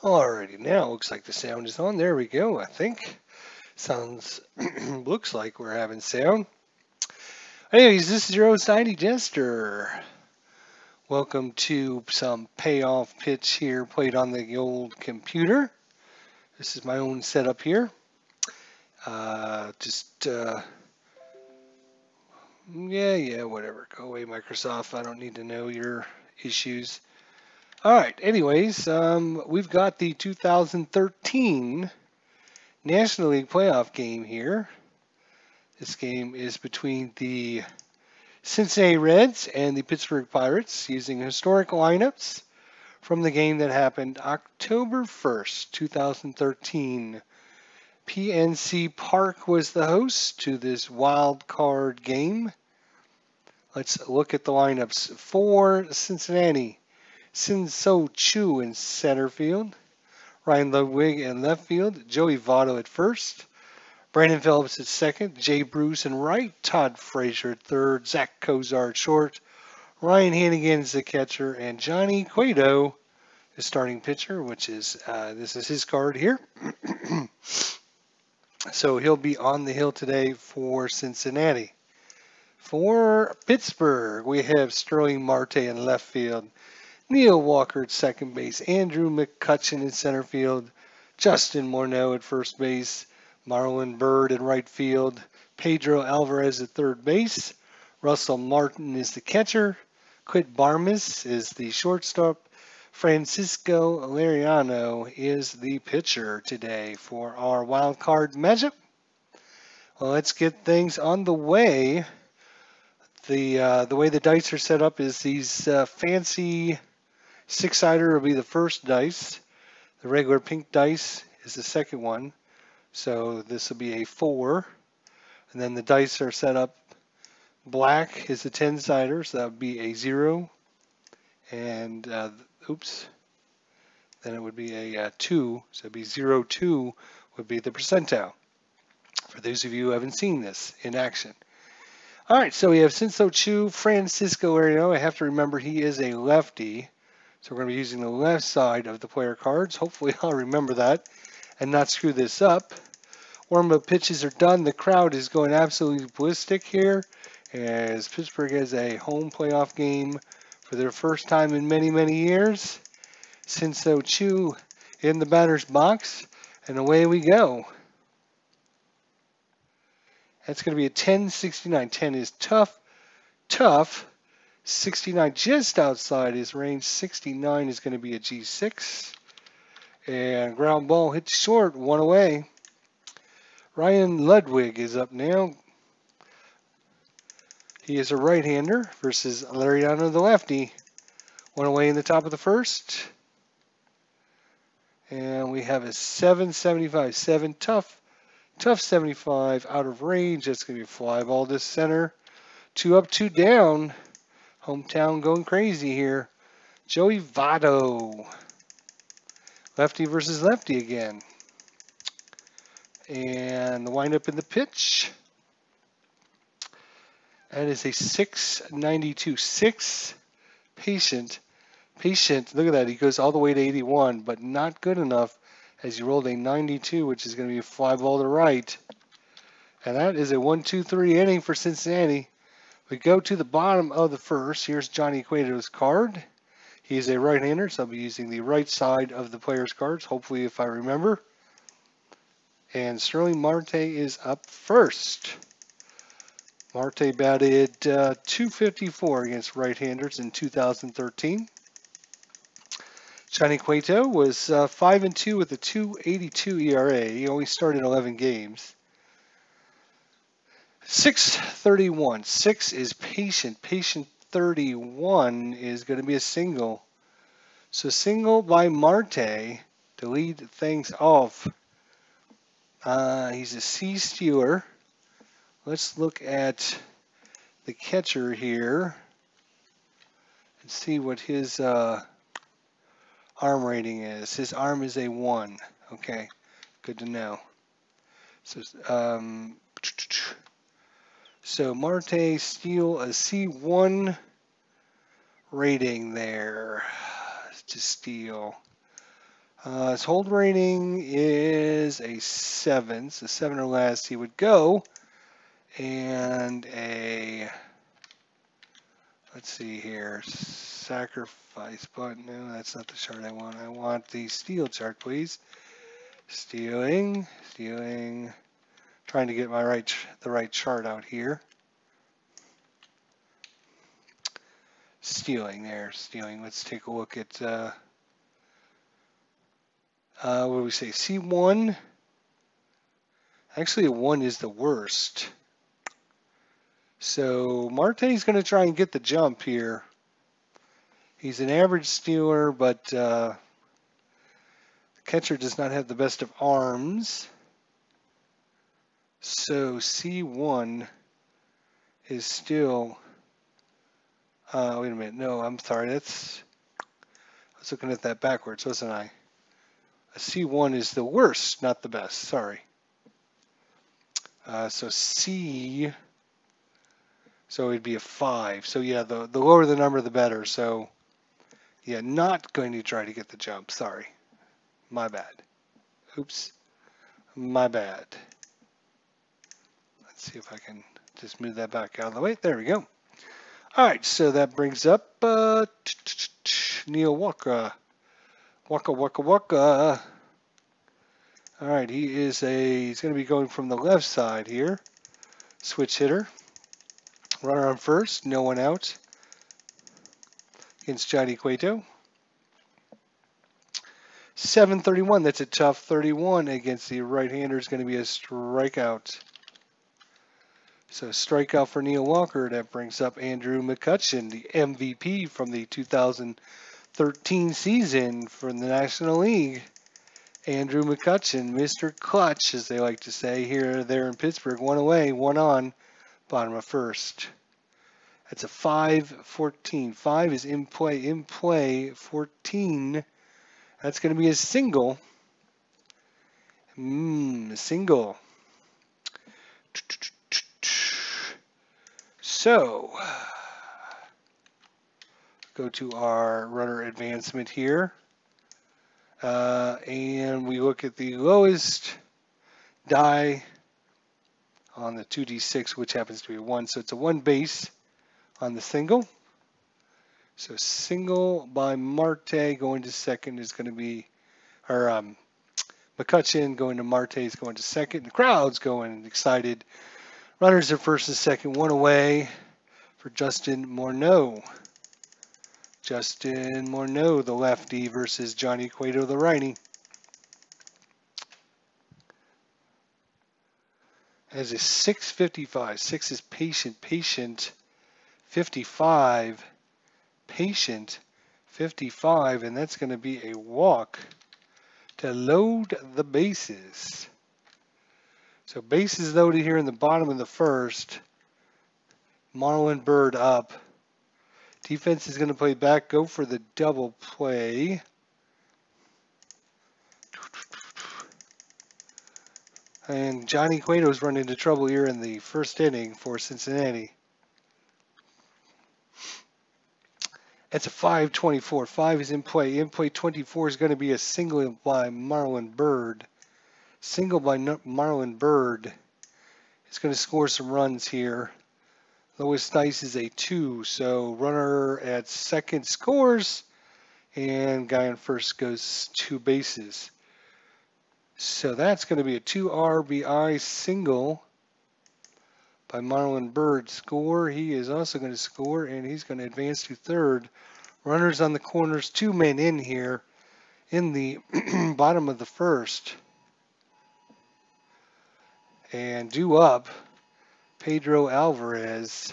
Alrighty, now looks like the sound is on. There we go, I think. Sounds, looks like we're having sound. Anyways, this is your host, Jester. Welcome to some payoff pitch here played on the old computer. This is my own setup here. Yeah, whatever. Go away, Microsoft. I don't need to know your issues. All right, anyways, we've got the 2013 National League playoff game here. This game is between the Cincinnati Reds and the Pittsburgh Pirates using historic lineups from the game that happened October 1st, 2013. PNC Park was the host to this wild card game. Let's look at the lineups. For Cincinnati, Sin-So Chu in center field, Ryan Ludwig in left field, Joey Votto at first, Brandon Phillips at second, Jay Bruce in right, Todd Frazier at third, Zach Kozar at short, Ryan Hanigan is the catcher, and Johnny Cueto, the starting pitcher, which is, this is his card here. So he'll be on the hill today for Cincinnati. For Pittsburgh, we have Sterling Marte in left field, Neil Walker at second base, Andrew Mccutchen in center field, Justin Morneau at first base, Marlon Byrd in right field, Pedro Alvarez at third base, Russell Martin is the catcher, Quit Barmes is the shortstop, Francisco Liriano is the pitcher today for our wild card matchup. Well, let's get things on the way. The way the dice are set up is these fancy six-sider will be the first dice. The regular pink dice is the second one. So this will be a 4. And then the dice are set up. Black is the 10-sider, so that would be a 0. And, then it would be a 2. So it would be 0, 2 would be the percentile. For those of you who haven't seen this in action. All right, so we have Sin-So Chu, Francisco Liriano. I have to remember he is a lefty. So we're going to be using the left side of the player cards. Hopefully I'll remember that and not screw this up. Warm-up pitches are done. The crowd is going absolutely ballistic here as Pittsburgh has a home playoff game for their first time in many, many years. Sin-So Chu in the batter's box, and away we go. That's going to be a 10-69. 10 is tough. 69 just outside his range. 69 is going to be a G6. And ground ball hit short, 1 away. Ryan Ludwig is up now. He is a right-hander versus Liriano the lefty. 1 away in the top of the first. And we have a 7-75. 7 tough 75 out of range. That's going to be a fly ball to center. 2 up, 2 down. Hometown going crazy here. Joey Votto. Lefty versus lefty again. And the windup in the pitch. That is a 692. 6 patient. Look at that. He goes all the way to 81, but not good enough as he rolled a 92, which is going to be a fly ball to right. And that is a 1-2-3 inning for Cincinnati. We go to the bottom of the first. Here's Johnny Cueto's card. He's a right-hander, so I'll be using the right side of the player's cards, hopefully if I remember. And Sterling Marte is up first. Marte batted .254 against right-handers in 2013. Johnny Cueto was 5-2 with a 2.82 ERA. He only started 11 games. 631. 6 is patient. Patient 31 is going to be a single. So single by Marte to lead things off. He's a C stealer. Let's look at the catcher here and see what his arm rating is. His arm is a 1. Okay, good to know. So Marte steal a C1 rating there to steal. His hold rating is a 7, so 7 or less he would go. And let's see here, sacrifice button. No, that's not the chart I want. I want the steal chart, please. Stealing. Trying to get the right chart out here. Stealing. Let's take a look at what do we say? C1. Actually, a 1 is the worst. So Marte's going to try and get the jump here. He's an average stealer, but the catcher does not have the best of arms. So C1 is still, wait a minute, no, I'm sorry, I was looking at that backwards, wasn't I? A C1 is the worst, not the best, sorry. So C, so it'd be a 5. So yeah, the lower the number, the better. So yeah, not going to try to get the jump, sorry. My bad. Oops, my bad. Let's see if I can just move that back out of the way. There we go. All right, so that brings up Neil Walker. Waka. All right, he's going to be going from the left side here. Switch hitter. Runner on first, no one out. Against Johnny Cueto. 731, that's a tough 31 against the right-hander is going to be a strikeout. So strikeout for Neil Walker. That brings up Andrew Mccutchen, the MVP from the 2013 season from the National League. Andrew Mccutchen, Mr. Clutch, as they like to say here there in Pittsburgh. 1 away, 1 on, bottom of first. That's a 5-14. 5 is in play. 14. That's going to be a single. Single. So, go to our runner advancement here. And we look at the lowest die on the 2d6, which happens to be 1. So it's a 1 base on the single. So single by Marte going to second is going to be, or McCutchen going to Marte is going to second. The crowd's going excited. Runners at first and second, 1 away for Justin Morneau. Justin Morneau, the lefty, versus Johnny Cueto, the righty. As a 6:55. 6 is patient. 55. Patient. 55. And that's going to be a walk to load the bases. So bases loaded here in the bottom of the first. Marlon Byrd up. Defense is going to play back. Go for the double play. And Johnny Cueto's run into trouble here in the first inning for Cincinnati. That's a 5-24. 5 is in play. In play 24 is going to be a single by Marlon Byrd. Single by Marlon Byrd is going to score some runs here. Lowest dice is a 2, so runner at second scores, and guy on first goes 2 bases. So that's going to be a 2 RBI single by Marlon Byrd. Score. He is also going to score, and he's going to advance to third. Runners on the corners, 2 men in here in the bottom of the first. And due up, Pedro Alvarez.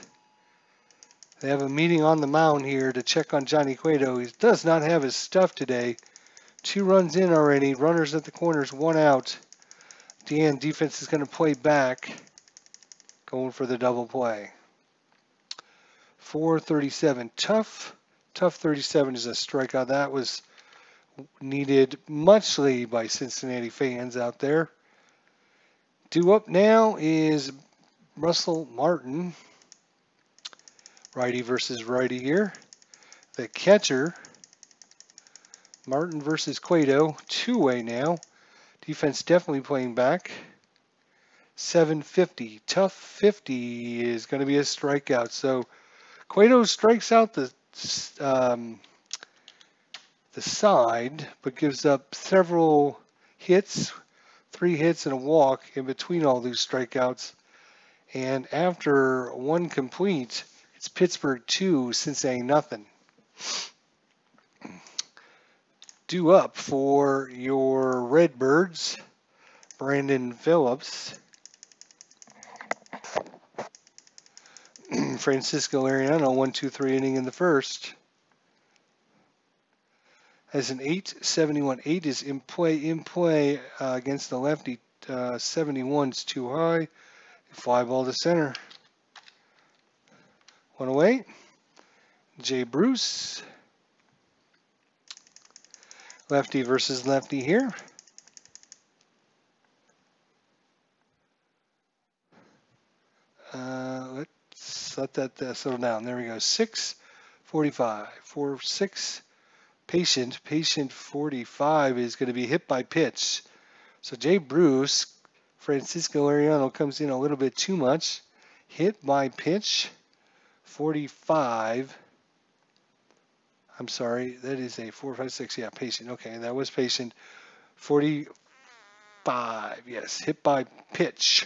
They have a meeting on the mound here to check on Johnny Cueto. He does not have his stuff today. 2 runs in already. Runners at the corners, 1 out. Dan defense is going to play back. Going for the double play. 437. Tough 37 is a strikeout. That was needed muchly by Cincinnati fans out there. Due up now is Russell Martin. Righty versus righty here. The catcher Martin versus Cueto, two-way now. Defense definitely playing back. 750. Tough 50 is going to be a strikeout. So Cueto strikes out the side, but gives up several hits, 3 hits and a walk in between all these strikeouts. And after one complete, it's Pittsburgh 2, Cincinnati nothing. Due up for your Redbirds, Brandon Phillips. Francisco Ariano, 1-2-3 inning in the first. Has an 871. 8 is in play against the lefty. 71's too high. Fly ball to center. One away. Jay Bruce. Lefty versus lefty here. Let's let that settle down. There we go. 6:45. 4-6. Patient 45 is going to be hit by pitch. So Jay Bruce, Francisco Ariano comes in a little bit too much. Hit by pitch 45. I'm sorry, that is a 4-5-6. Yeah, patient. Okay, that was patient. 45. Yes, hit by pitch.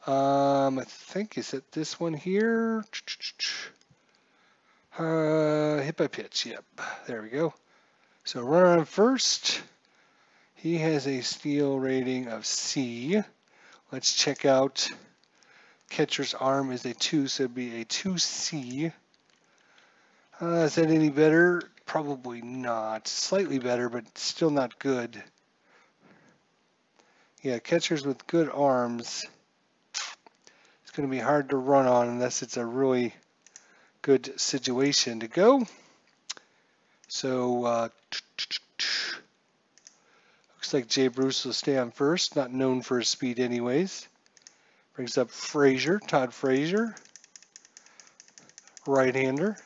I think, is it this one here? Hit by pitch. Yep, there we go. So runner on first. He has a steal rating of C. Let's check out. Catcher's arm is a 2, so it'd be a 2C. Is that any better? Probably not. Slightly better, but still not good. Yeah, catchers with good arms, it's going to be hard to run on unless it's a really good situation to go. So, looks like Jay Bruce will stay on first, not known for his speed anyways. Brings up Frazier, Todd Frazier, right-hander.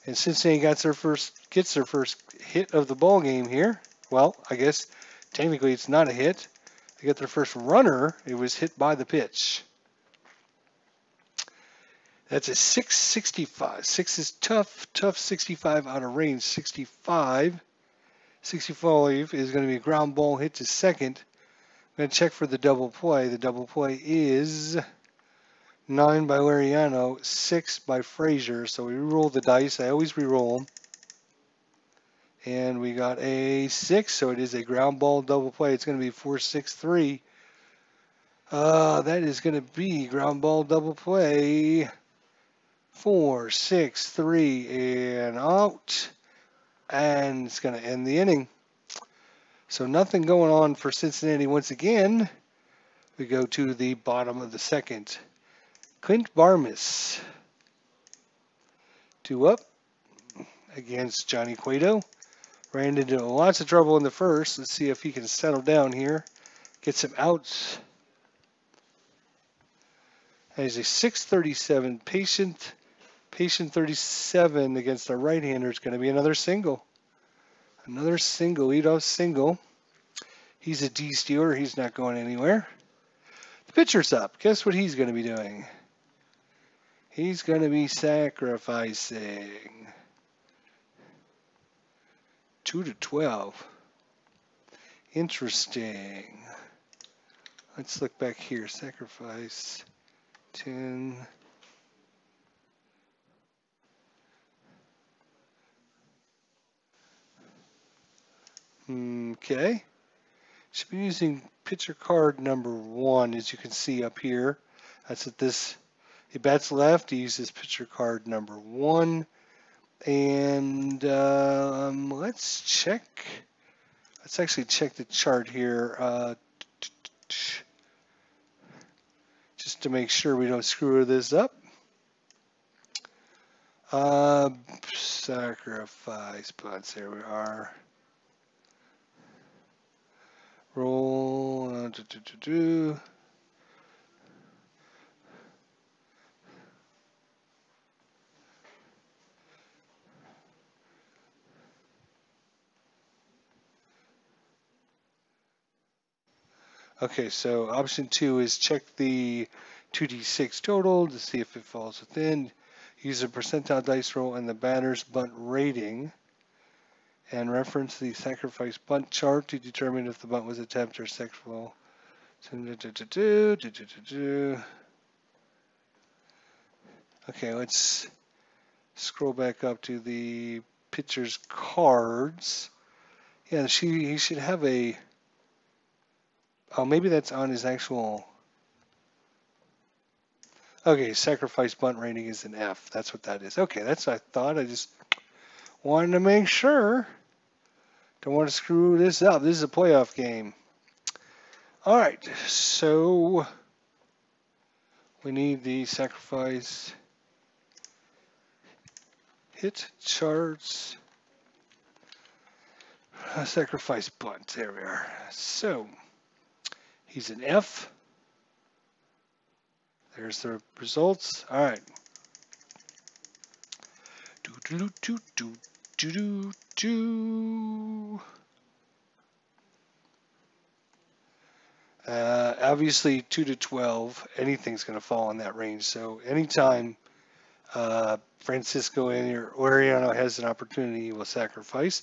And Cincinnati gets their first hit of the ball game here. Well, I guess technically it's not a hit. They get their first runner. It was hit by the pitch. That's a 665. 6 is tough 65 out of range. 65 is going to be a ground ball hit to second. I'm going to check for the double play. The double play is 9 by Lariano, 6 by Frazier. So we re-roll the dice. I always re-roll them. And we got a 6, so it is a ground ball double play. It's going to be 4-6-3. That is going to be ground ball double play. 4-6-3 and out. And it's going to end the inning. So nothing going on for Cincinnati once again. We go to the bottom of the second. Clint Barmes. 2 up against Johnny Cueto. Ran into lots of trouble in the first. Let's see if he can settle down here. Get some outs. That is a 637. Patient 37 against the right-hander is going to be another single. Another single, leadoff single. He's a D-stealer. He's not going anywhere. The pitcher's up. Guess what he's going to be doing? He's going to be sacrificing. 2-12. Interesting. Let's look back here. Sacrifice. 10. Okay. Should be using pitcher card number 1, as you can see up here. That's what this. He bats left. He uses pitcher card number 1. And let's check. Let's actually check the chart here. Just to make sure we don't screw this up. Sacrifice bunts. There we are. Roll. Okay, so option 2 is check the 2d6 total to see if it falls within. Use a percentile dice roll and the batter's bunt rating, and reference the sacrifice bunt chart to determine if the bunt was attempted or successful. Okay, let's scroll back up to the pitcher's cards. Yeah, he should have a. Oh, maybe that's on his actual. Okay, sacrifice bunt rating is an F. That's what that is. Okay, that's what I thought. I just wanted to make sure. Don't want to screw this up. This is a playoff game. All right, so we need the sacrifice hit charts. Sacrifice bunt. There we are. So he's an F. There's the results. All right. Obviously, 2 to 12, anything's going to fall in that range. So anytime Francisco Oriano has an opportunity, he will sacrifice.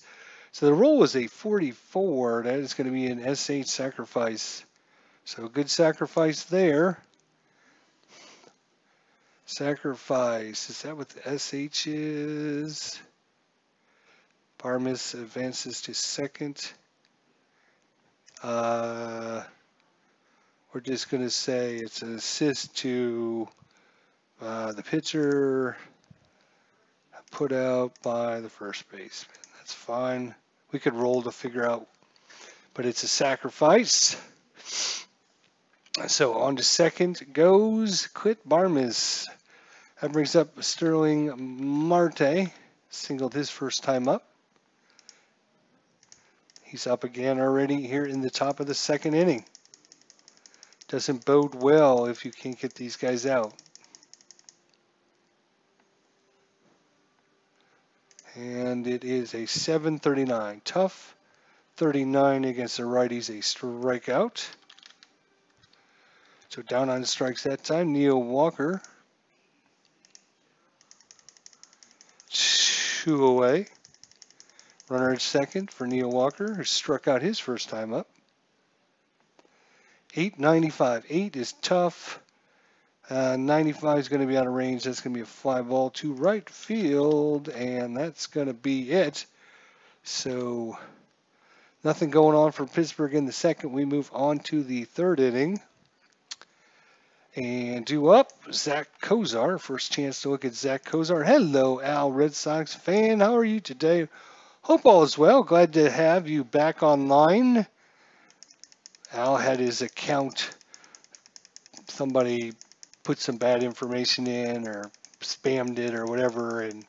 So the roll was a 44. That is going to be an SH sacrifice. So good sacrifice there. Sacrifice. Is that what the SH is? Barmes advances to second. We're just going to say it's an assist to the pitcher, put out by the first baseman. That's fine. We could roll to figure out, but it's a sacrifice. So on to second goes Quit Barmes. That brings up Sterling Marte. Singled his first time up. He's up again already here in the top of the second inning. Doesn't bode well if you can't get these guys out. And it is a 7-39. Tough. 39 against the righties, a strikeout. So down on strikes that time, Neil Walker. 2 away. Runner at second for Neil Walker, who struck out his first time up. 8.95. 8 is tough. 95 is going to be out of range. That's going to be a fly ball to right field, and that's going to be it. So nothing going on for Pittsburgh in the second. We move on to the third inning. And due up, Zach Kozar. First chance to look at Zach Kozar. Hello, Al, Red Sox fan. How are you today? Hope all is well. Glad to have you back online. Al had his account. Somebody put some bad information in or spammed it or whatever, and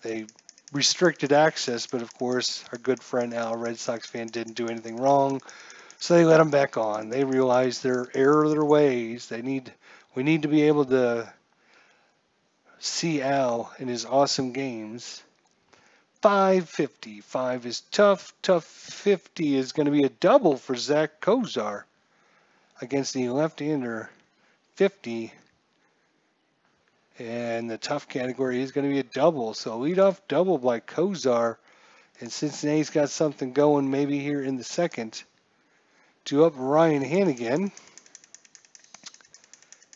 they restricted access. But of course, our good friend Al, Red Sox fan, didn't do anything wrong. So they let him back on. They realized their error of their ways. We need to be able to see Al in his awesome games. 550. 5 is tough. Tough 50 is going to be a double for Zach Kozar against the left-hander 50. And the tough category is going to be a double. So leadoff double by Kozar. And Cincinnati's got something going maybe here in the second. Due up Ryan Hanigan,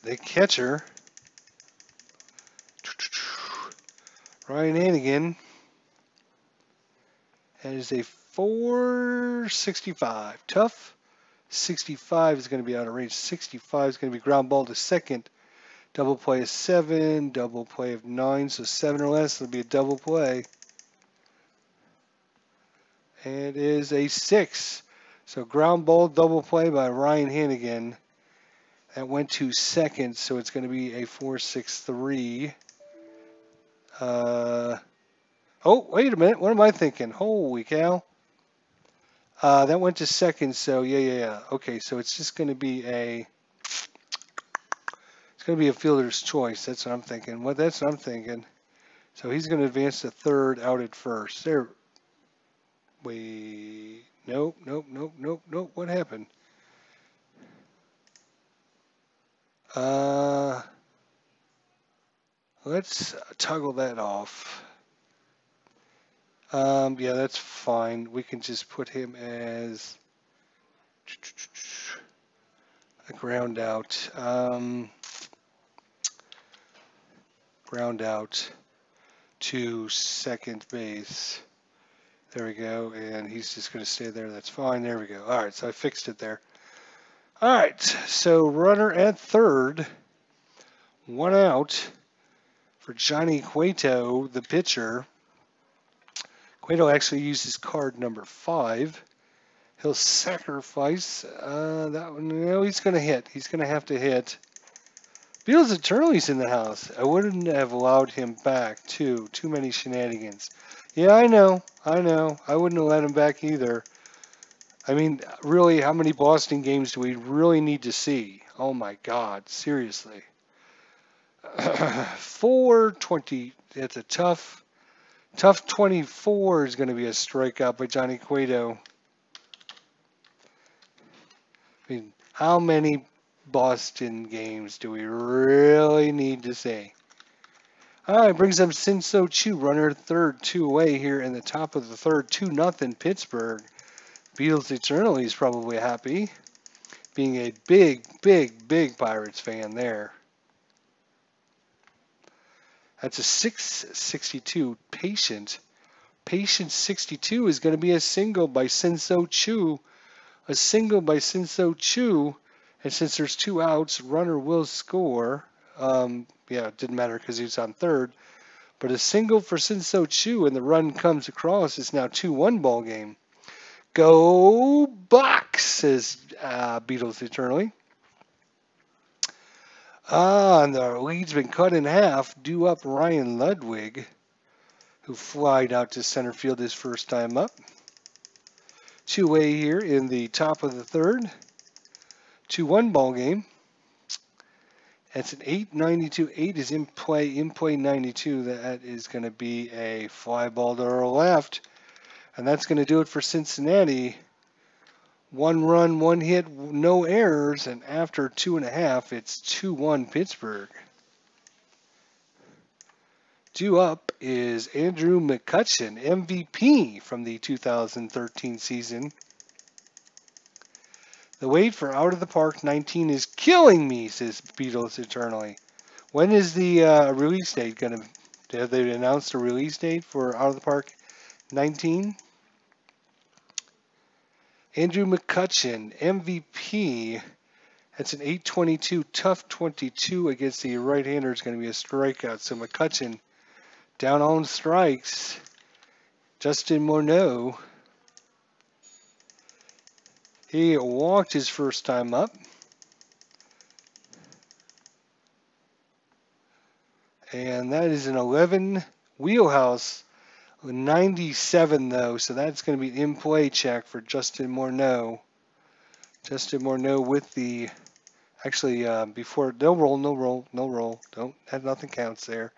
the catcher. Ryan Hanigan has a 465. Tough. 65 is going to be out of range. 65 is going to be ground ball to second. Double play is 7. Double play of 9. So 7 or less, it'll be a double play. And it is a 6. So ground ball double play by Ryan Hanigan. That went to second, so it's going to be a 4-6-3. Oh, wait a minute. What am I thinking? Holy cow. That went to second, so yeah. Okay, so it's just going to be a fielder's choice. That's what I'm thinking. That's what I'm thinking. So he's going to advance to third, out at first. There. Wait. Nope. What happened? Uh, let's toggle that off. Yeah, that's fine. We can just put him as a ground out. Ground out to second base. There we go. And he's just going to stay there. That's fine. There we go. All right, so I fixed it there. All right, so runner at third. One out for Johnny Cueto, the pitcher. Cueto actually uses card number 5. He'll sacrifice that one. No, he's going to hit. He's going to have to hit. Beatles Eternally's in the house. I wouldn't have allowed him back, too. Too many shenanigans. Yeah, I know. I wouldn't have let him back either. I mean, really, how many Boston games do we really need to see? Oh, my God. Seriously. 420. That's a tough 24 is going to be a strikeout by Johnny Cueto. I mean, how many Boston games do we really need to see? All right, brings up Cincinatti, runner third, 2 away here in the top of the third, 2-0 Pittsburgh. Beatles Eternally is probably happy, being a big Pirates fan there. That's a 662 Patient. Patient 62 is going to be a single by Cincinatti. A single by Cincinatti. And since there's 2 outs, runner will score. Yeah, it didn't matter because he was on third. But a single for Cincinatti and the run comes across. It's now 2-1 ball game. Go Bucks, says Beatles Eternally. And the lead's been cut in half. Due up Ryan Ludwig, who flied out to center field his first time up. 2-way here in the top of the third. 2-1 ball game. That's an 892. 8 is in play. In play 92. That is going to be a fly ball to our left. And that's going to do it for Cincinnati. 1 run, 1 hit, no errors. And after 2.5, it's 2-1 Pittsburgh. Due up is Andrew Mccutchen, MVP from the 2013 season. The wait for Out of the Park 19 is killing me, says Beatles Eternally. When is the release date going to... Have they announced a release date for Out of the Park 19? Andrew Mccutchen, MVP. That's an 822, tough 22 against the right-hander is going to be a strikeout. So McCutchen down on strikes. Justin Morneau. He walked his first time up. And that is an 11 wheelhouse. 97 though, so that's going to be an in-play check for Justin Morneau. Justin Morneau with the, actually before, no roll, don't, nothing counts there.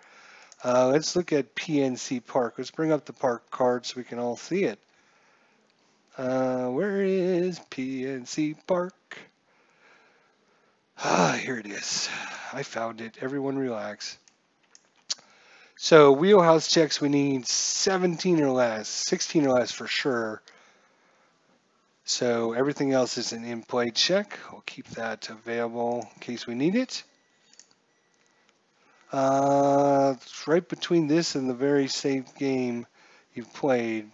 Let's look at PNC Park. Let's bring up the park card so we can all see it. Where is PNC Park? Here it is. I found it. Everyone relax. So wheelhouse checks, we need 17 or less, 16 or less for sure. So everything else is an in-play check. We'll keep that available in case we need it. It's right between this and the very safe game you've played,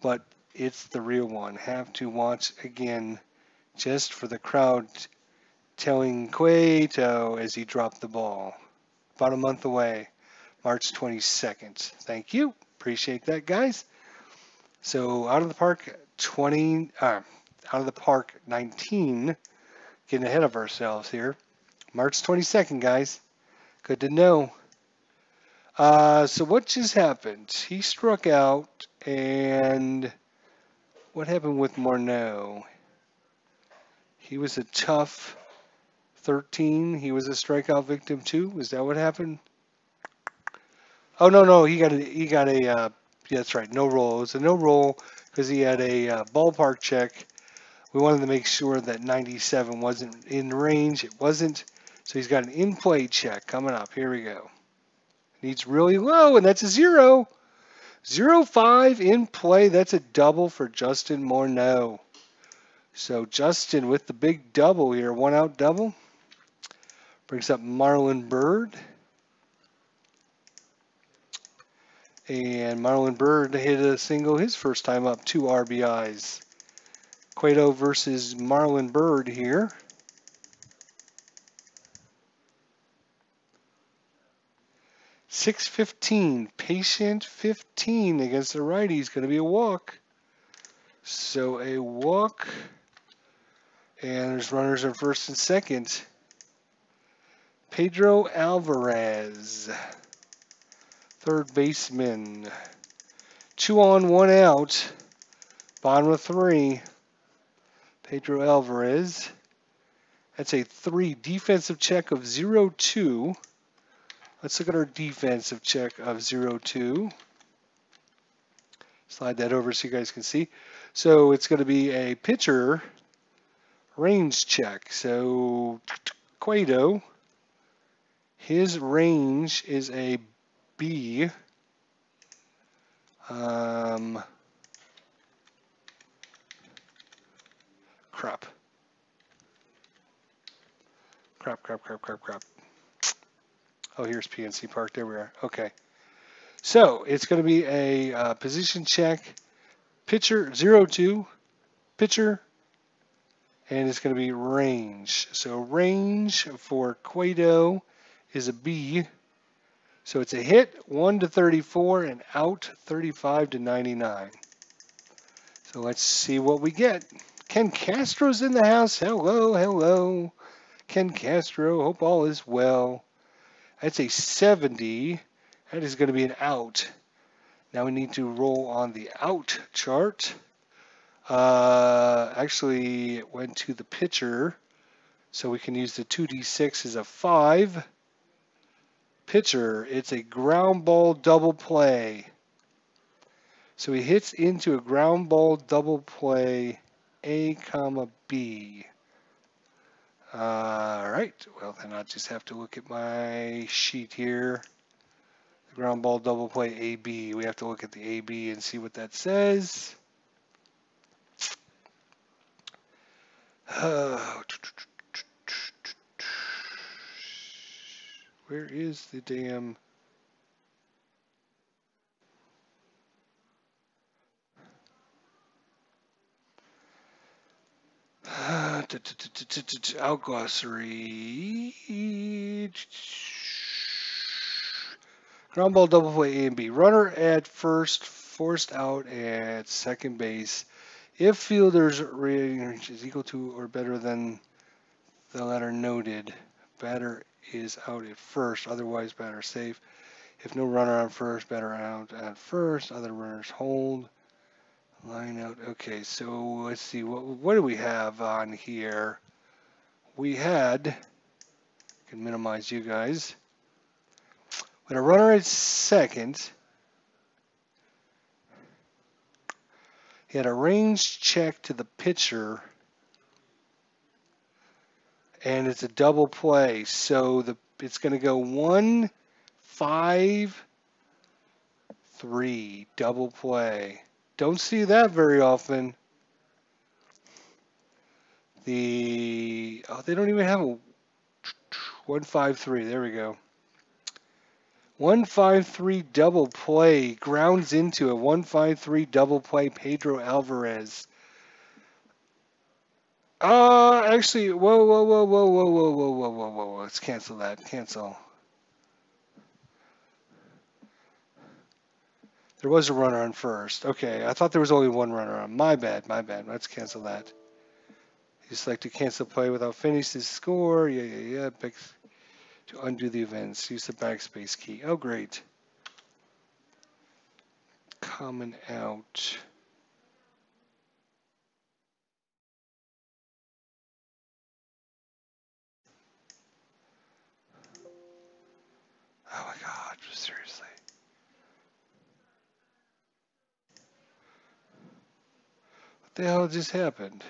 but it's the real one. Have to watch again just for the crowd telling Cueto as he dropped the ball. About a month away. March 22nd. Thank you. Appreciate that, guys. So Out of the Park 20, Out of the Park 19. Getting ahead of ourselves here. March 22nd, guys. Good to know. So what just happened? He struck out, and what happened with Morneau? He was a tough 13. He was a strikeout victim too. Is that what happened? Oh no, he got a yeah, that's right, no roll. It was a no roll because he had a ballpark check. We wanted to make sure that 97 wasn't in range. It wasn't. So he's got an in-play check coming up. Here we go. Needs really low, and that's a 0. 0-5 in play. That's a double for Justin Morneau. So Justin with the big double here, 1-out double. Brings up Marlon Byrd. And Marlon Byrd hit a single his first time up, 2 RBIs. Cueto versus Marlon Byrd here. .615, patient 15 against the righty is going to be a walk. So a walk, and there's runners on first and second. Pedro Alvarez, third baseman. 2 on, 1 out. Bottom of 3. Pedro Alvarez. That's a 3 defensive check of 0-2. Let's look at our defensive check of 0-2. Slide that over so you guys can see. So it's going to be a pitcher range check. So Cueto, his range is a B. Crap. Oh, here's PNC Park. There we are. Okay. So it's going to be a position check. Pitcher 0-2. Pitcher. And it's going to be range. So range for Cueto is a B. So it's a hit 1-34 and out 35-99. So let's see what we get. Ken Castro's in the house. Hello, hello. Ken Castro. Hope all is well. That's a 70. That is going to be an out. Now we need to roll on the out chart. Actually, it went to the pitcher. So we can use the 2d6 as a 5. Pitcher, it's a ground ball double play. So he hits into a ground ball double play, A, comma, B. All right, well then I'll just have to look at my sheet here. The ground ball double play, AB. We have to look at the AB and see what that says. Where is the damn... out glossary. Ground ball double play A and B. Runner at first, forced out at second base. If fielder's rating is equal to or better than the letter noted, batter is out at first. Otherwise, batter safe. If no runner on first, batter out at first. Other runners hold. Line out. Okay, so let's see. What do we have on here? We had, I can minimize you guys. With a runner at second, he had a range check to the pitcher, and it's a double play. So it's going to go 1-5-3 double play. Don't see that very often. They don't even have a 1-5-3. There we go. 1-5-3 double play. Grounds into a 1-5-3 double play. Pedro Alvarez. Actually, whoa. Let's cancel that. Cancel. There was a runner on first. Okay, I thought there was only one runner on. My bad. Let's cancel that. Just like to cancel play without finishing the score. Yeah. To undo the events, use the backspace key. Oh, great. Coming out. Oh my God, seriously. What the hell just happened?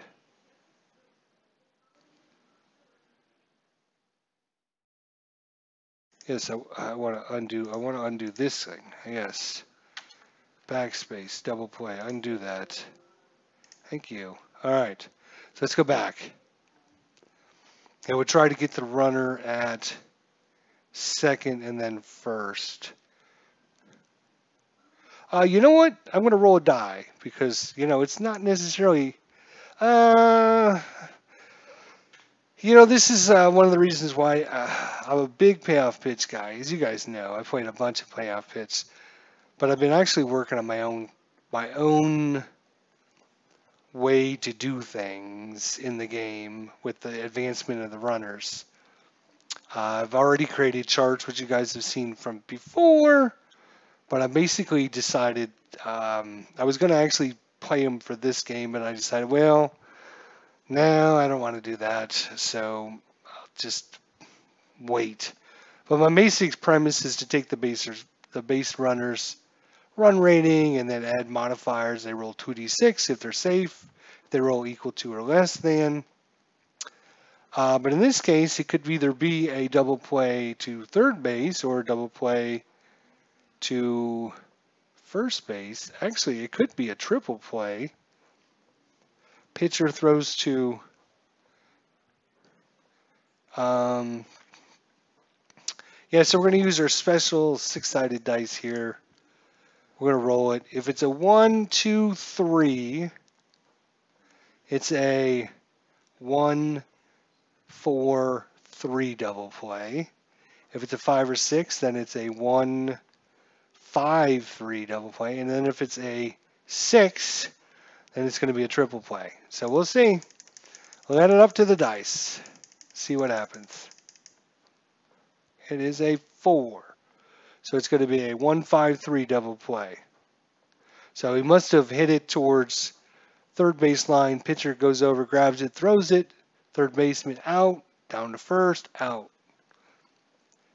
Yes, I want to undo. I want to undo this thing. Yes. Backspace, double play. Undo that. Thank you. All right. So let's go back. And we'll try to get the runner at second and then first. You know what? I'm going to roll a die because, it's not necessarily. Uh, this is one of the reasons why I'm a big payoff pitch guy. As you guys know, I played a bunch of payoff pitch, but I've been actually working on my own way to do things in the game with the advancement of the runners. I've already created charts, which you guys have seen from before, but I basically decided I was going to actually play them for this game, but I decided, well, no, I don't want to do that, so I'll just wait. But my basic premise is to take the base runners run rating and then add modifiers. They roll 2d6 if they're safe. If they roll equal to or less than. But in this case, it could either be a double play to third base or a double play to first base. Actually, it could be a triple play. Pitcher throws to yeah, so we're going to use our special six-sided dice here. We're going to roll it. If it's a 1, 2, 3, it's a 1, 4, 3 double play. If it's a 5 or 6, then it's a 1, 5, 3 double play. And then if it's a 6, then it's going to be a triple play. So we'll see. We'll add it up to the dice. See what happens. It is a 4. So it's going to be a 1, 5, 3 double play. So he must have hit it towards third baseline. Pitcher goes over, grabs it, throws it. Third baseman out, down to first, out.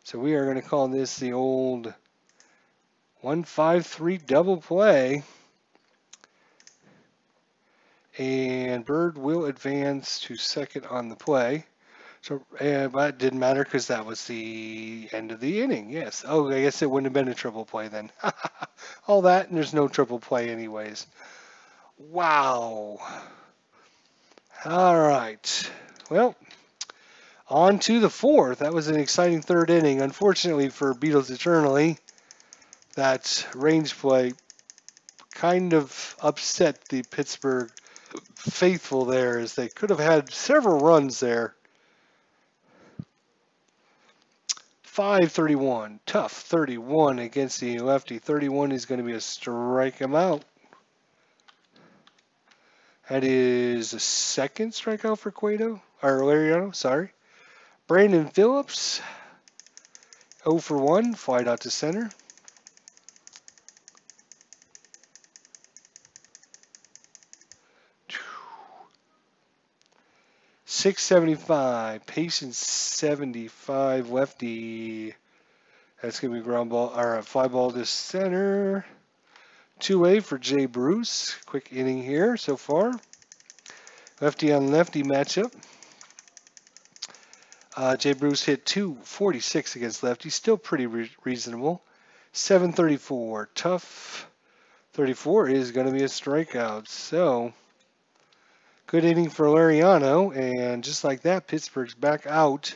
So we are going to call this the old 1, 5, 3 double play. And Bird will advance to second on the play. So, but it didn't matter because that was the end of the inning. Yes. Oh, I guess it wouldn't have been a triple play then. All that, and there's no triple play anyways. Wow. All right. Well, on to the fourth. That was an exciting third inning. Unfortunately for Beatles Eternally, that range play kind of upset the Pittsburgh faithful there, as they could have had several runs there. 5-31, tough 31 against the lefty. 31 is going to be a strike him out. That is a second strikeout for Lariano, sorry. Brandon Phillips, 0 for 1, flied out to center. .675, Patience 75, lefty. That's going to be ground ball, or a fly ball to center. 2A for Jay Bruce. Quick inning here so far. Lefty on lefty matchup. Jay Bruce hit .246 against lefty. Still pretty reasonable. 734. Tough. 34 is going to be a strikeout. So, good inning for Lariano. And just like that, Pittsburgh's back out.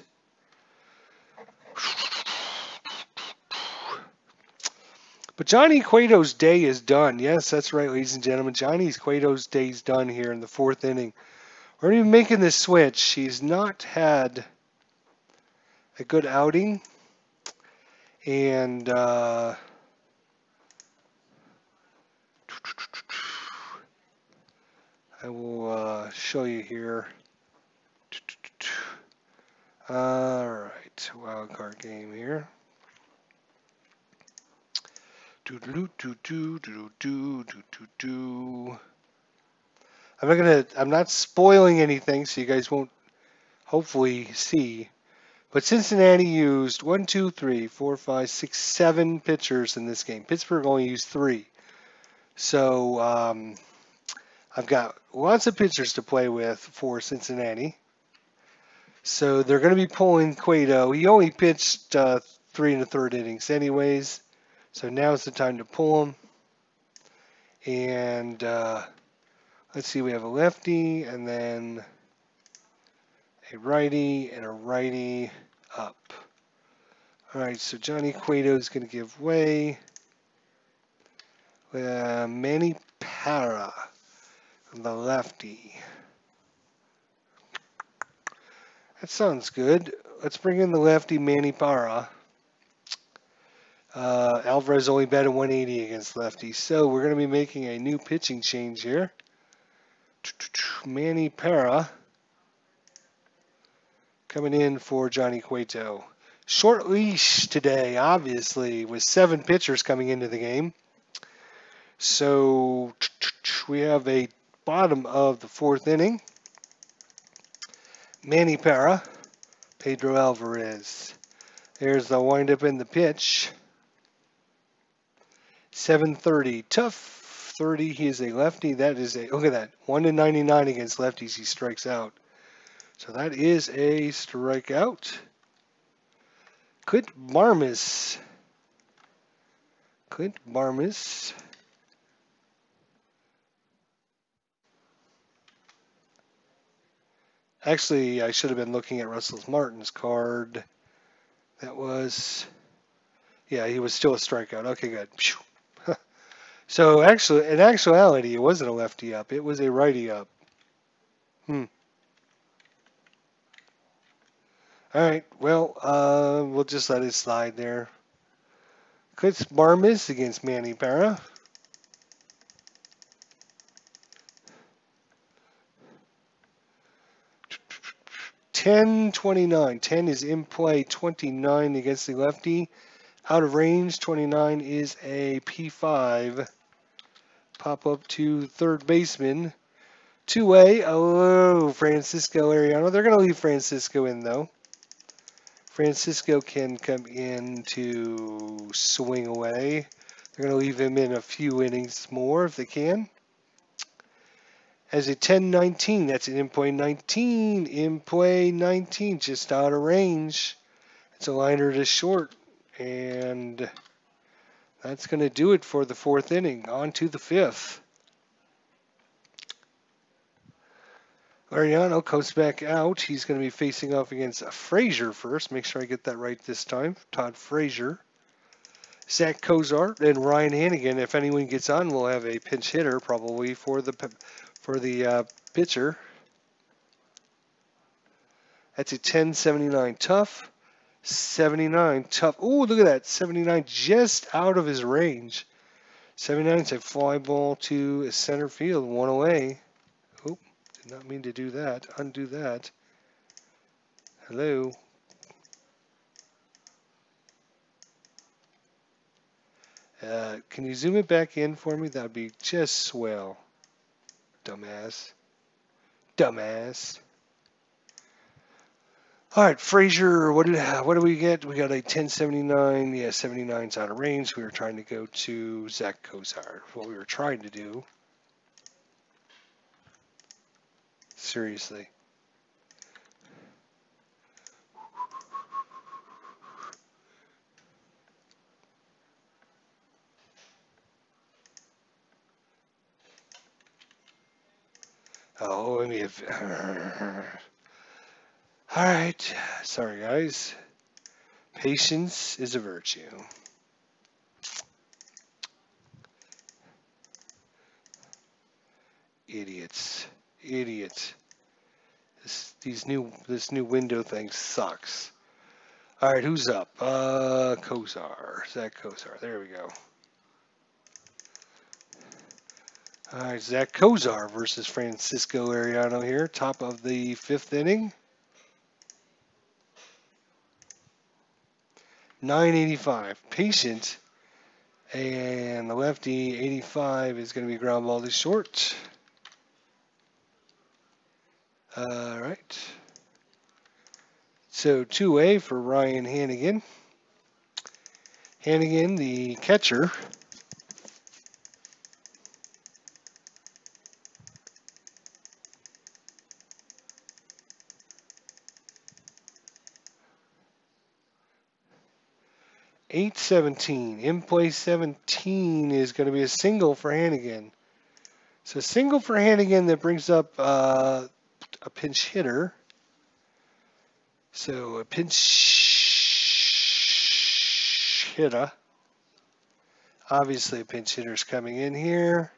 But Johnny Cueto's day is done. Yes, that's right, ladies and gentlemen. Johnny Cueto's day is done here in the fourth inning. We're even making this switch. He's not had a good outing. And I will show you here. All right, wildcard game here. I'm not spoiling anything, so you guys won't hopefully see. But Cincinnati used 1, 2, 3, 4, 5, 6, 7 pitchers in this game. Pittsburgh only used 3. So I've got lots of pitchers to play with for Cincinnati. So they're going to be pulling Cueto. He only pitched 3 1/3 innings anyways. So now's the time to pull them. And let's see, we have a lefty and then a righty and a righty up. All right, so Johnny Cueto is going to give way. Manny Parra, the lefty. That sounds good. Let's bring in the lefty Manny Parra. Alvarez only batted 180 against lefties, so we're going to be making a new pitching change here. Manny Parra coming in for Johnny Cueto. Short leash today, obviously, with 7 pitchers coming into the game. So we have a bottom of the 4th inning. Manny Parra, Pedro Alvarez. There's the windup in the pitch. 7:30, tough 30. He is a lefty. That is a, look at that, 1-99 against lefties. He strikes out. So that is a strikeout. Clint Barmes. Actually, I should have been looking at Russell Martin's card. That was, yeah, he was still a strikeout. Okay, good. So actually, in actuality, it wasn't a lefty up. It was a righty up. All right, well, we'll just let it slide there. Clint Barmes against Manny Parra. $10.29. 10 is in play. 29 against the lefty. Out of range. 29 is a P5. Pop up to third baseman. 2-way. Oh, Francisco Ariano. They're going to leave Francisco in, though. Francisco can come in to swing away. They're going to leave him in a few innings more if they can. As a 10-19, that's an in-play 19. In-play 19, just out of range. It's a liner to short. And that's going to do it for the 4th inning. On to the 5th. Ariano comes back out. He's going to be facing off against Frazier first. Make sure I get that right this time. Todd Frazier. Zach Kozar and Ryan Hanigan. If anyone gets on, we'll have a pinch hitter probably for the pitcher. That's a 10-79 tough. 79 tough. Oh, look at that. 79 just out of his range. 79 is a fly ball to center field. 1 away. Oh, did not mean to do that. Undo that. Hello. Can you zoom it back in for me? That would be just swell. Dumbass. All right, Frazier, what do we get? We got a 10-79. Yeah, 79's out of range. We were trying to go to Zach Kozar. What we were trying to do. Seriously. Oh, let me have... All right. Sorry, guys. Patience is a virtue. Idiots. This new window thing sucks. All right, who's up? Kozar. Zach Kozar. There we go. All right, Zach Kozar versus Francisco Ariano here. Top of the 5th inning. 985. Patient. And the lefty, 85, is going to be ground ball to short. All right. So 2-way for Ryan Hanigan. Hanigan, the catcher. 8-17. In play 17 is going to be a single for Hanigan. So single for Hanigan that brings up a pinch hitter. So a pinch hitter. Obviously a pinch hitter's coming in here.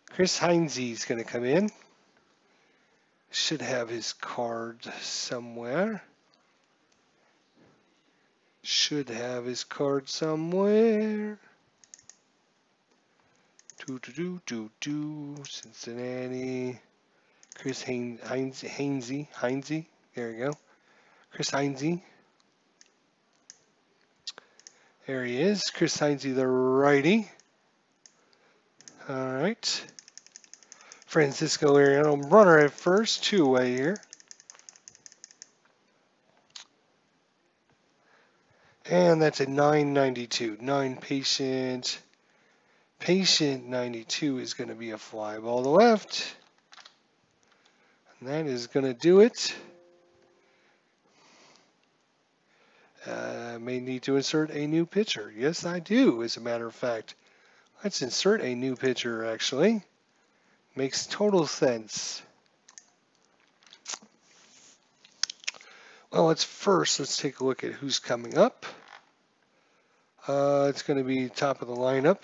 Chris Heinze's going to come in. Should have his card somewhere. Should have his card somewhere. Cincinnati. Chris Heinze. There you go. Chris Heinze. There he is. Chris Heinze, the righty. All right. Francisco Ariano, runner at first, 2-away here. And that's a 992. 9 patient. Patient 92 is going to be a fly ball to left. And that is going to do it. I may need to insert a new pitcher. Yes, I do, as a matter of fact. Let's insert a new pitcher, actually. Makes total sense. Well, let's take a look at who's coming up. It's going to be top of the lineup.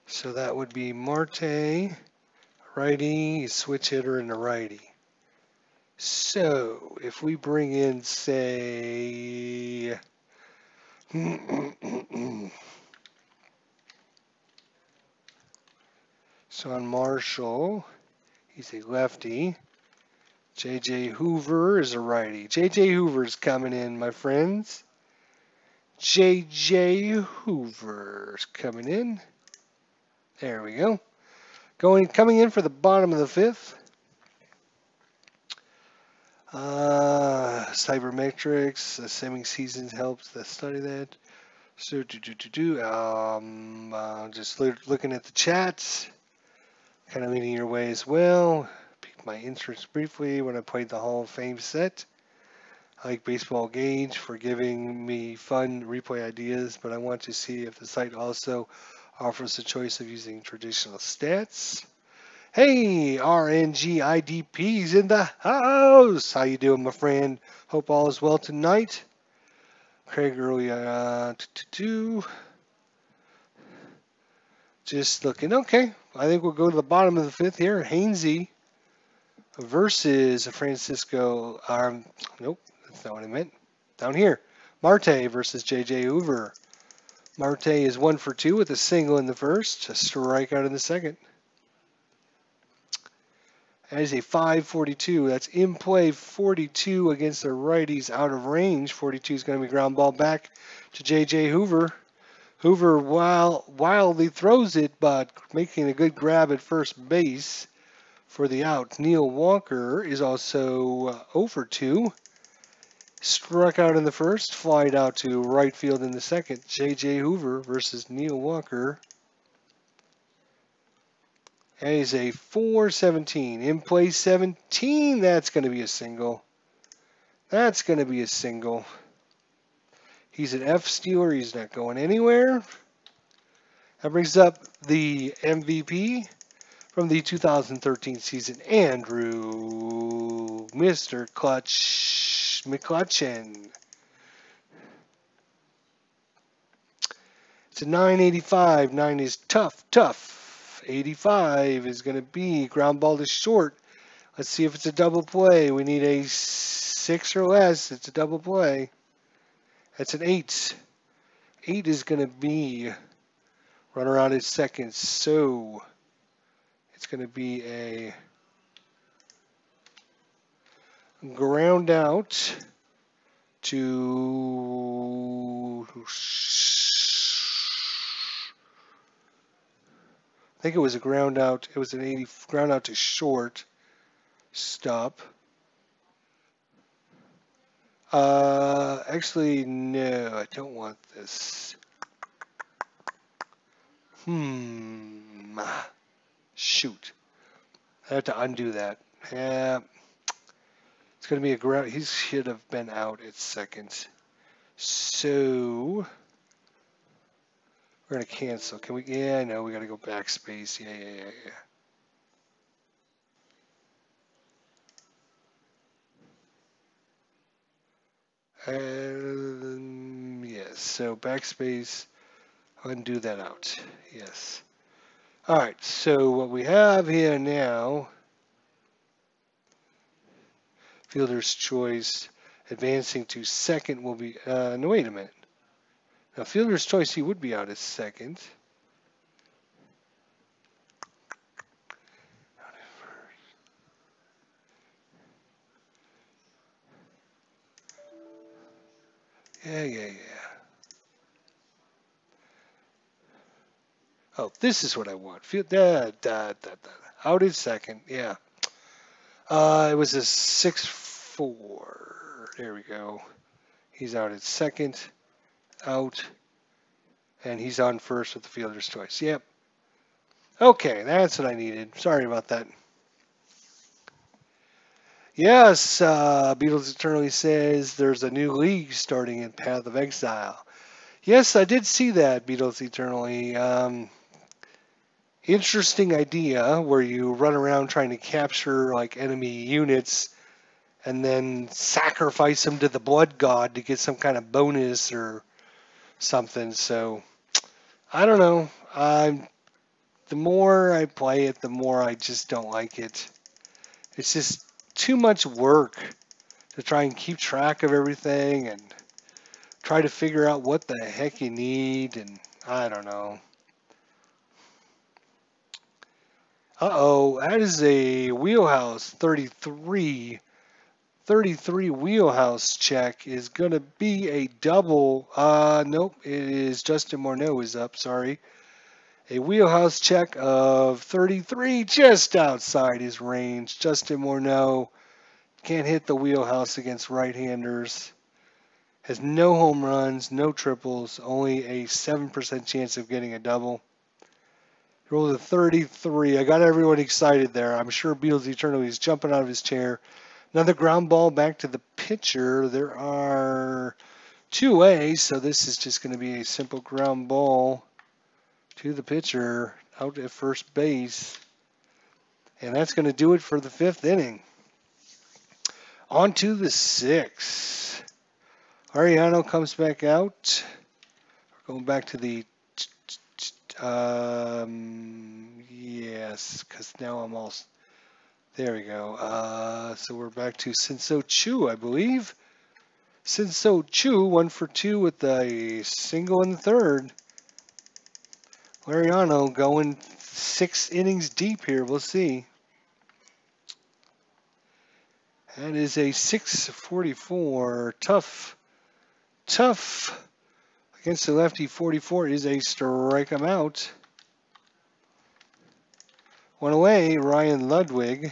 So that would be Marte, righty, switch hitter, and a righty. So if we bring in, say, Son Marshall, he's a lefty. J.J. Hoover is a righty. J.J. Hoover's coming in, my friends. J.J. Hoover's coming in. There we go. Coming in for the bottom of the fifth. Cybermetrics, assuming seasons helps. Let's study that. So just looking at the chats. Kind of leaning your way as well. Piqued my interest briefly when I played the Hall of Fame set. I like Baseball Gauge for giving me fun replay ideas, but I want to see if the site also offers the choice of using traditional stats. Hey, RNG IDP's in the house. How you doing, my friend? Hope all is well tonight. Craig early, just looking. Okay, I think we'll go to the bottom of the fifth here. Hainsey versus Francisco. Nope, that's not what I meant. Down here, Marte versus J.J. Hoover. Marte is 1 for 2 with a single in the first, a strikeout in the second. That is a 5-42. That's in play 42 against the righties out of range. 42 is going to be ground ball back to J.J. Hoover. Hoover wildly throws it, but making a good grab at first base for the out. Neil Walker is also 0 for 2. Struck out in the first, flied out to right field in the second. J.J. Hoover versus Neil Walker. That is a 4-17. In play 17, that's going to be a single. That's going to be a single. He's an F stealer. He's not going anywhere. That brings up the MVP from the 2013 season, Andrew Mr. Clutch Mccutchen. It's a 985. 9 is tough. 85 is going to be ground ball to short. Let's see if it's a double play. We need a 6 or less. It's a double play. That's an 8. 8 is going to be run around at second. So it's going to be a ground out to, I think it was a ground out. It was an 80 ground out to short. Stop. Actually, no, I don't want this. Shoot. I have to undo that. Yeah. It's going to be a ground. He should have been out at second. So we're going to cancel. Can we? Yeah, I know. We got to go backspace. Yeah. Yes. So backspace. Undo that out. Yes. All right. So what we have here now. Fielder's choice. Advancing to second will be. No, wait a minute. Now, fielder's choice, he would be out at second. Yeah. Oh, this is what I want. Out at second. Yeah. It was a 6-4. There we go. He's out at second. Out. And he's on first with the fielder's choice. Yep. Okay, that's what I needed. Sorry about that. Yes, Beatles Eternally says there's a new league starting in Path of Exile. Yes, I did see that, Beatles Eternally. Interesting idea where you run around trying to capture like enemy units and then sacrifice them to the blood god to get some kind of bonus or something. So I don't know. The more I play it, the more I just don't like it. It's just too much work to try and keep track of everything and try to figure out what the heck you need, and I don't know. Uh-oh, that is a wheelhouse 33. 33 wheelhouse check is going to be a double. Nope, it is Justin Morneau is up, sorry. A wheelhouse check of 33 just outside his range. Justin Morneau can't hit the wheelhouse against right-handers. Has no home runs, no triples, only a 7% chance of getting a double. Rolled a 33. I got everyone excited there. I'm sure Beatles Eternally is jumping out of his chair. Another ground ball back to the pitcher. There are 2 A's, so this is just going to be a simple ground ball to the pitcher out at first base. And that's going to do it for the 5th inning. On to the 6th. Ariano comes back out. We're going back to the yes, because now I'm all there. We go. So we're back to Cincinatti, I believe. Cincinatti 1 for 2 with a single in the 3rd. Lariano going 6 innings deep here. We'll see. That is a 644. Tough. Against the lefty, 44 is a strike him out. 1 away, Ryan Ludwig.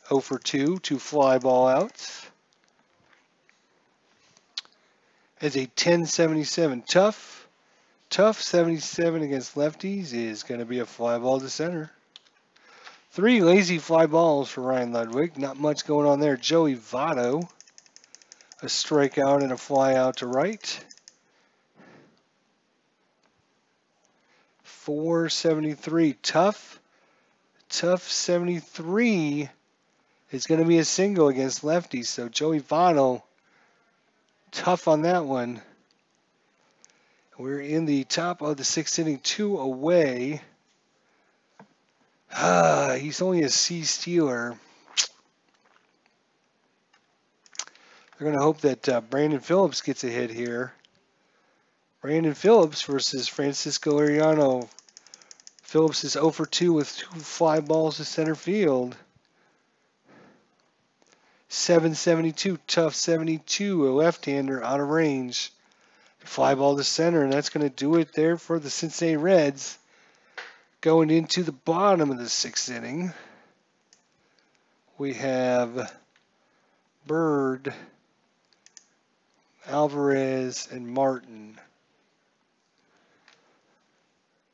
0 for 2, 2 fly ball outs. As a 10-77 tough 77 against lefties is going to be a fly ball to center. 3 lazy fly balls for Ryan Ludwig. Not much going on there. Joey Votto. A strikeout and a fly out to right. 473 tough 73 is going to be a single against lefties. So Joey Votto, tough on that one. We're in the top of the 6th inning, 2 away. He's only a C stealer. They're going to hope that Brandon Phillips gets a hit here. Brandon Phillips versus Francisco Ariano. Phillips is 0 for 2 with 2 fly balls to center field. 772, tough 72, a left-hander out of range. Fly ball to center, and that's going to do it there for the Cincinnati Reds. Going into the bottom of the 6th inning, we have Bird, Alvarez, and Martin.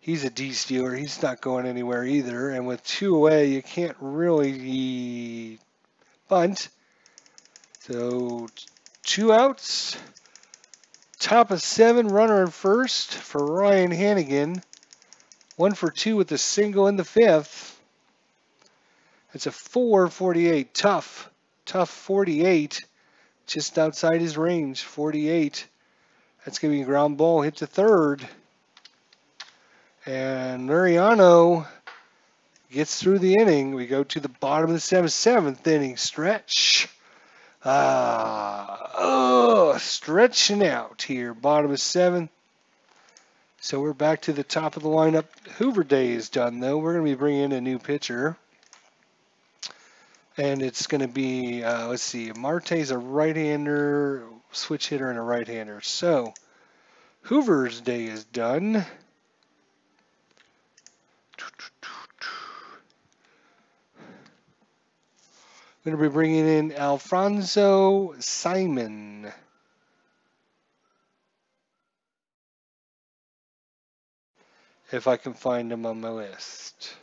He's a D stealer. He's not going anywhere either. And with 2 away, you can't really bunt. So 2 outs. Top of 7, runner in first for Ryan Hanigan. 1 for 2 with a single in the 5th. It's a 4.48. Tough 48. Just outside his range. 48. That's going to be a ground ball. Hit to third. And Luriano gets through the inning. We go to the bottom of the 7th inning stretch. Stretching out here. Bottom of 7th. So we're back to the top of the lineup. Hoover Day is done, though. We're going to be bringing in a new pitcher. And it's going to be, let's see, Marte's a right-hander, switch hitter, and a right-hander. So Hoover's Day is done. We're going to be bringing in Alfonso Simon. If I can find him on my list.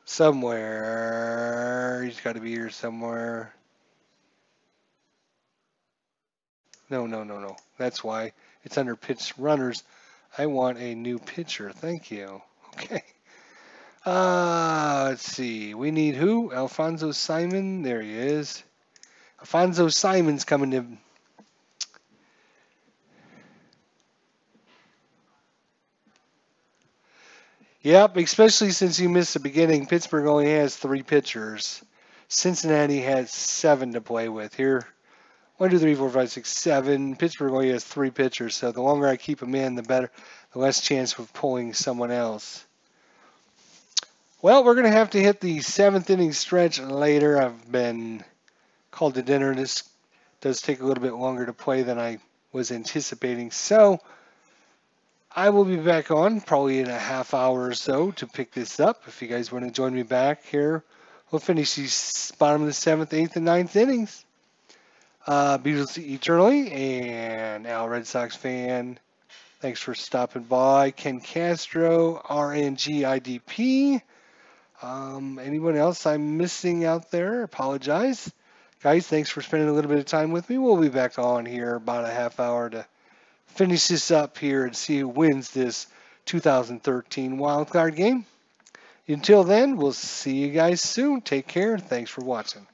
Somewhere. He's got to be here somewhere. No. That's why. It's under pitch runners. I want a new pitcher. Thank you. Okay. Let's see. We need who? Alfonso Simon. There he is. Alfonso Simon's coming to. Yep, especially since you missed the beginning. Pittsburgh only has 3 pitchers. Cincinnati has 7 to play with. Here, 1, 2, 3, 4, 5, 6, 7. Pittsburgh only has 3 pitchers, so the longer I keep them in, the better, the less chance of pulling someone else. Well, we're going to have to hit the 7th inning stretch later. I've been called to dinner. This does take a little bit longer to play than I was anticipating. So I will be back on probably in a half hour or so to pick this up. If you guys want to join me back here, we'll finish these bottom of the 7th, 8th, and 9th innings. Beatles eternally, and Al Red Sox fan. Thanks for stopping by. Ken Castro, RNG IDP. Anyone else I'm missing out there? Apologize. Guys, thanks for spending a little bit of time with me. We'll be back on here about a half hour to finish this up here and see who wins this 2013 Wildcard game. Until then, we'll see you guys soon. Take care. Thanks for watching.